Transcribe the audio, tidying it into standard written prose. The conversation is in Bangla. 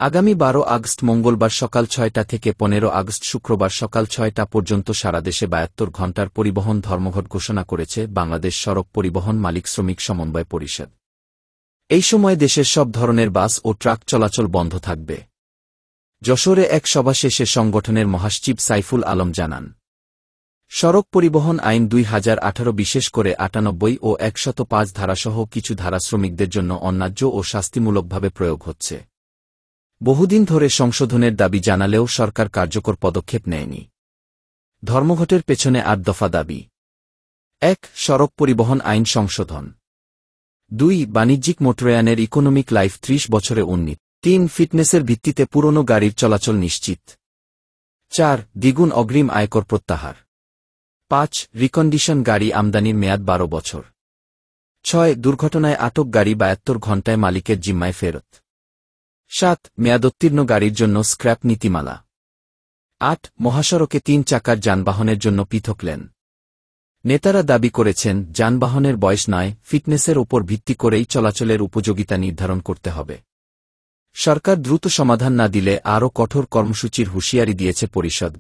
আগামী ১২ আগস্ট মঙ্গলবার সকাল ৬টা থেকে ১৫ আগস্ট শুক্রবার সকাল ৬টা পর্যন্ত সারা দেশে ৭২ ঘণ্টার পরিবহন ধর্মঘট ঘোষণা করেছে বাংলাদেশ সড়ক পরিবহন মালিক শ্রমিক সমন্বয় পরিষদ। এই সময় দেশের সব ধরনের বাস ও ট্রাক চলাচল বন্ধ থাকবে। যশোরে এক সভা শেষে সংগঠনের মহাসচিব সাইফুল আলম জানান, সড়ক পরিবহন আইন ২০১৮ বিশেষ করে ৯৮ ও ১০৫ ধারাসহ কিছু ধারা শ্রমিকদের জন্য অন্যায্য ও শাস্তিমূলকভাবে প্রয়োগ হচ্ছে। বহুদিন ধরে সংশোধনের দাবি জানালেও সরকার কার্যকর পদক্ষেপ নেয়নি। ধর্মঘটের পেছনে ৮ দফা দাবি। ১. সড়ক পরিবহন আইন সংশোধন। ২. বাণিজ্যিক মোটরযানের ইকোনমিক লাইফ ৩০ বছরে উন্নীত। ৩. ফিটনেসের ভিত্তিতে পুরনো গাড়ির চলাচল নিশ্চিত। ৪. দ্বিগুণ অগ্রিম আয়কর প্রত্যাহার। ৫. রিকন্ডিশন গাড়ি আমদানির মেয়াদ ১২ বছর। ৬. দুর্ঘটনায় আটক গাড়ি ৭২ ঘণ্টায় মালিকের জিম্মায় ফেরত। ৭. মেয়াদোত্তীর্ণ গাড়ির জন্য স্ক্র্যাপ নীতিমালা। ৮. মহাসড়কে ৩ চাকার যানবাহনের জন্য পৃথক লেন। নেতারা দাবি করেছেন, যানবাহনের বয়স নয়, ফিটনেসের ওপর ভিত্তি করেই চলাচলের উপযোগিতা নির্ধারণ করতে হবে। সরকার দ্রুত সমাধান না দিলে আরও কঠোর কর্মসূচির হুঁশিয়ারি দিয়েছে পরিষদ।